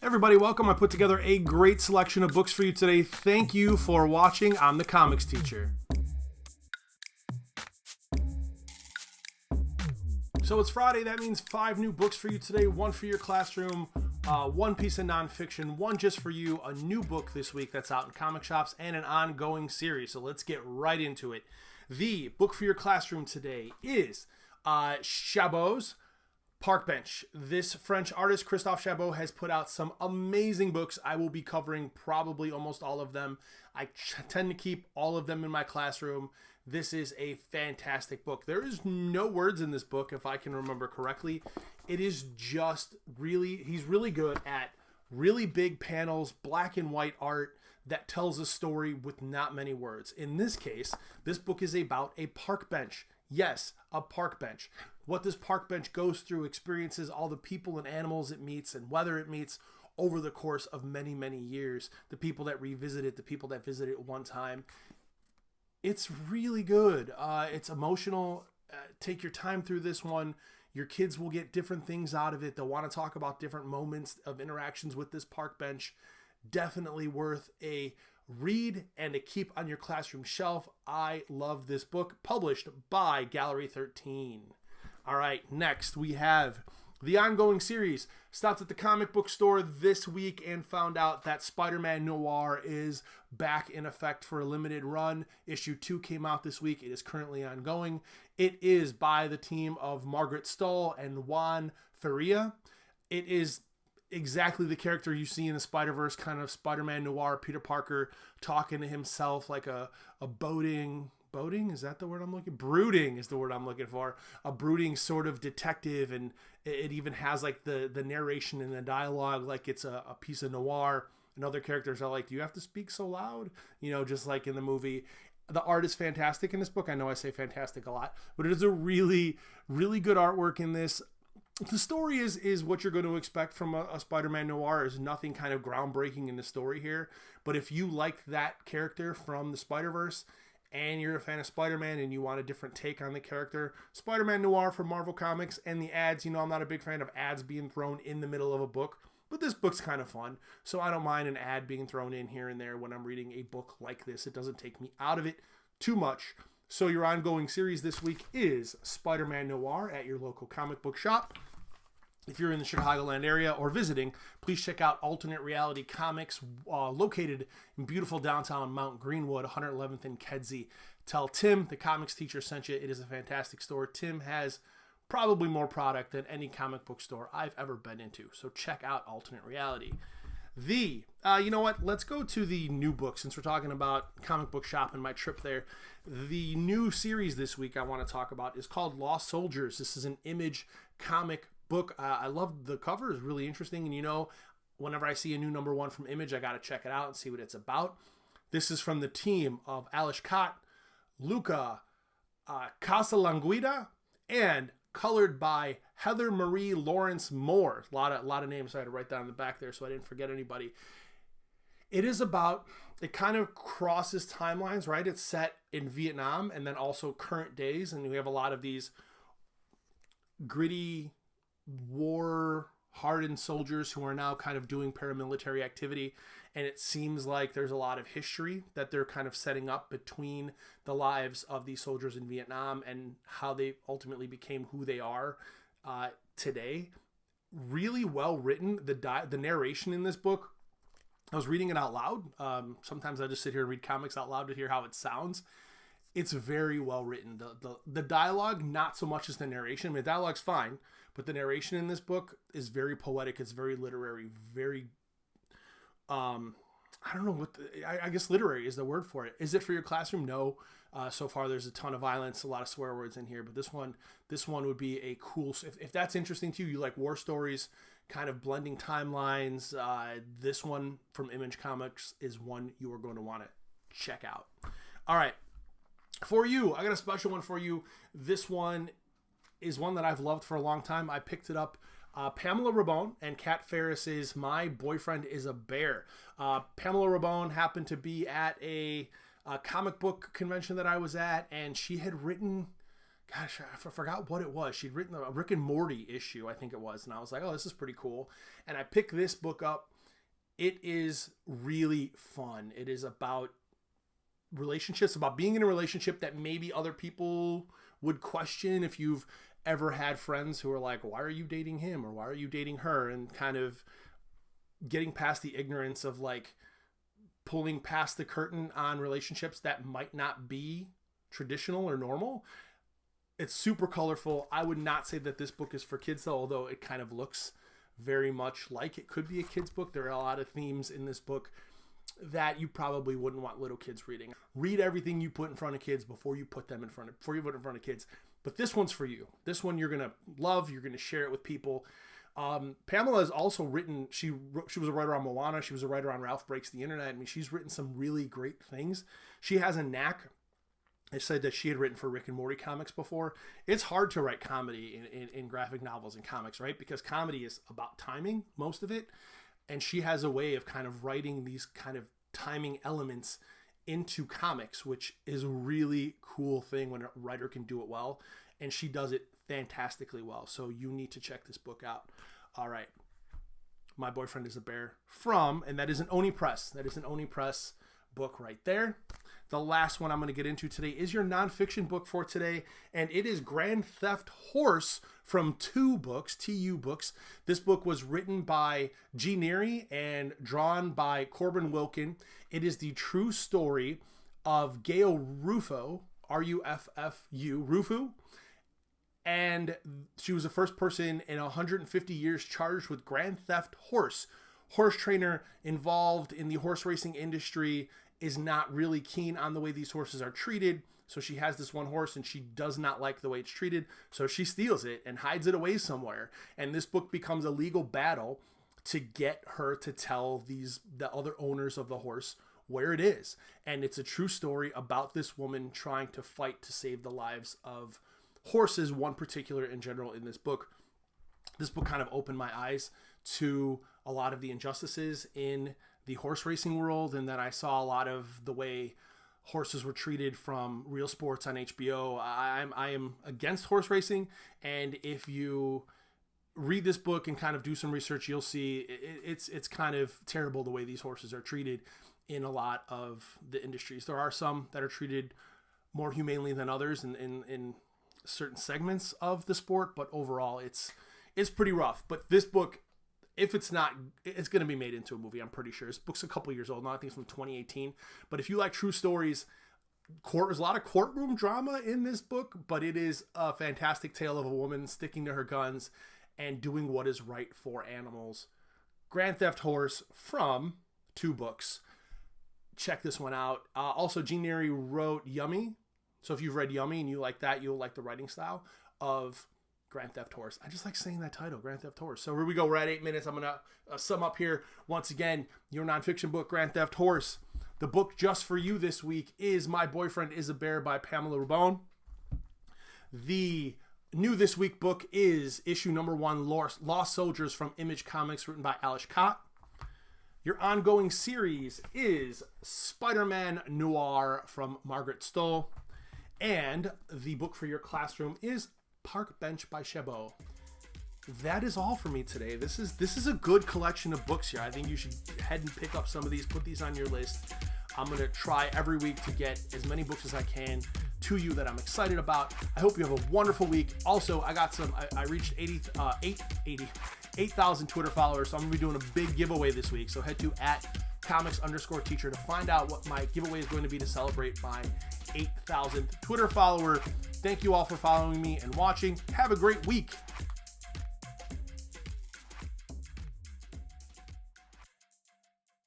Everybody, welcome. I put together a great selection of books for you today. Thank you for watching. I'm the Comics Teacher. So it's Friday. That means 5 new books for you today. 1 for your classroom, 1 piece of nonfiction, 1 just for you, a new book this week that's out in comic shops, and an ongoing series. So let's get right into it. The book for your classroom today is Chaboute's Park Bench. This French artist, Christophe Chaboute, has put out some amazing books. I will be covering probably almost all of them. I tend to keep all of them in my classroom. This is a fantastic book. There is no words in this book, if I can remember correctly. It is just really, he's really good at really big panels, black and white art that tells a story with not many words. In this case, this book is about a park bench. Yes, a park bench. What this park bench goes through, experiences, all the people and animals it meets and weather it meets over the course of many, many years. The people that revisit it, the people that visit it one time. It's really good. It's emotional. Take your time through this one. Your kids will get different things out of it. They'll want to talk about different moments of interactions with this park bench. Definitely worth a read and to keep on your classroom shelf. I love this book, published by Gallery 13. All right, next we have the ongoing series. Stopped at the comic book store this week and found out that Spider-Man Noir is back in effect for a limited run. Issue 2 came out this week. It is currently ongoing. It is by the team of Margaret Stohl and Juan Faria. It is exactly the character you see in the Spider-Verse, kind of Spider-Man Noir, Peter Parker talking to himself like a brooding is the word I'm looking for. A brooding sort of detective, and it even has like the narration and the dialogue like it's a piece of noir. And other characters are like, do you have to speak so loud? You know, just like in the movie. The art is fantastic in this book. I know I say fantastic a lot, but it is a really, really good artwork in this. The story is what you're going to expect from a Spider-Man Noir. There's nothing kind of groundbreaking in the story here. But if you like that character from the Spider-Verse and you're a fan of Spider-Man and you want a different take on the character, Spider-Man Noir from Marvel Comics and the ads, I'm not a big fan of ads being thrown in the middle of a book, but this book's kind of fun. So I don't mind an ad being thrown in here and there when I'm reading a book like this. It doesn't take me out of it too much. So your ongoing series this week is Spider-Man Noir at your local comic book shop. If you're in the Chicagoland area or visiting, please check out Alternate Reality Comics, located in beautiful downtown Mount Greenwood, 111th and Kedzie. Tell Tim, the comics teacher, sent you. It is a fantastic store. Tim has probably more product than any comic book store I've ever been into. So check out Alternate Reality. You know what? Let's go to the new book since we're talking about comic book shop and my trip there. The new series this week I want to talk about is called Lost Soldiers. This is an Image comic book. I love the cover. It's really interesting. And whenever I see a new #1 from Image, I got to check it out and see what it's about. This is from the team of Alish Kott, Luca Casalanguida, and colored by Heather Marie Lawrence Moore. A lot of names I had to write down in the back there so I didn't forget anybody. It is about, it kind of crosses timelines, right? It's set in Vietnam and then also current days. And we have a lot of these gritty, war-hardened soldiers who are now kind of doing paramilitary activity. And it seems like there's a lot of history that they're kind of setting up between the lives of these soldiers in Vietnam and how they ultimately became who they are today. Really well written. The narration in this book, I was reading it out loud. Sometimes I just sit here and read comics out loud to hear how it sounds. It's very well written. The dialogue, not so much as the narration. I mean, the dialogue's fine, but the narration in this book is very poetic. It's very literary, very, I don't know I guess literary is the word for it. Is it for your classroom? No. So far there's a ton of violence, a lot of swear words in here, but this one would be a cool, if that's interesting to you, you like war stories, kind of blending timelines, this one from Image Comics is one you are going to want to check out. All right. For you, I got a special one for you. This one is one that I've loved for a long time. I picked it up. Pamela Ribon and Kat Ferris's My Boyfriend is a Bear. Pamela Ribon happened to be at a comic book convention that I was at, and she had written, gosh, I forgot what it was. She'd written a Rick and Morty issue, I think it was, and I was like, oh, this is pretty cool. And I picked this book up It is really fun. It is about relationships, about being in a relationship that maybe other people would question. If you've ever had friends who are like, why are you dating him, or why are you dating her, and kind of getting past the ignorance of like pulling past the curtain on relationships that might not be traditional or normal. It's super colorful. I would not say that this book is for kids though, although it kind of looks very much like it could be a kid's book. There are a lot of themes in this book that you probably wouldn't want little kids reading. Read everything you put in front of kids before you put them in front of kids. But this one's for you. This one you're going to love. You're going to share it with people. Pamela has also written, she was a writer on Moana. She was a writer on Ralph Breaks the Internet. I mean, she's written some really great things. She has a knack. I said that she had written for Rick and Morty comics before. It's hard to write comedy in graphic novels and comics, right? Because comedy is about timing, most of it. And she has a way of kind of writing these kind of timing elements into comics, which is a really cool thing when a writer can do it well. And she does it fantastically well. So you need to check this book out. All right. My Boyfriend is a Bear and that is an Oni Press. That is an Oni Press book right there. The last one I'm going to get into today is your nonfiction book for today, and it is Grand Theft Horse from TU Books. This book was written by G. Neri and drawn by Corbin Wilkin. It is the true story of Gail Rufo, Rufo, and she was the first person in 150 years charged with Grand Theft Horse. Horse trainer involved in the horse racing industry is not really keen on the way these horses are treated. So she has this one horse and she does not like the way it's treated. So she steals it and hides it away somewhere. And this book becomes a legal battle to get her to tell the other owners of the horse where it is. And it's a true story about this woman trying to fight to save the lives of horses, one particular in general in this book. This book kind of opened my eyes to a lot of the injustices in the horse racing world, and then I saw a lot of the way horses were treated from Real Sports on HBO. I am against horse racing, and if you read this book and kind of do some research, you'll see it's kind of terrible the way these horses are treated in a lot of the industries. There are some that are treated more humanely than others in certain segments of the sport, but overall it's pretty rough. But this book, if it's not, it's going to be made into a movie, I'm pretty sure. This book's a couple years old now. I think it's from 2018. But if you like true stories, there's a lot of courtroom drama in this book, but it is a fantastic tale of a woman sticking to her guns and doing what is right for animals. Grand Theft Horse from TU Books. Check this one out. Also, Gene Neri wrote Yummy. So if you've read Yummy and you like that, you'll like the writing style of Grand Theft Horse. I just like saying that title, Grand Theft Horse. So here we go. We're at 8 minutes. I'm going to sum up here. Once again, your nonfiction book, Grand Theft Horse. The book just for you this week is My Boyfriend is a Bear by Pamela Ribon. The new this week book is issue number 1, Lost Soldiers from Image Comics, written by Alice Cott. Your ongoing series is Spider-Man Noir from Margaret Stohl. And the book for your classroom is Park Bench by Chaboute. That is all for me today. This is a good collection of books here. I think you should head and pick up some of these, put these on your list. I'm going to try every week to get as many books as I can to you that I'm excited about. I hope you have a wonderful week. Also, I reached 8,000 Twitter followers, so I'm going to be doing a big giveaway this week. So head to @comics_teacher to find out what my giveaway is going to be to celebrate my 8,000th Twitter follower. Thank you all for following me and watching. Have a great week.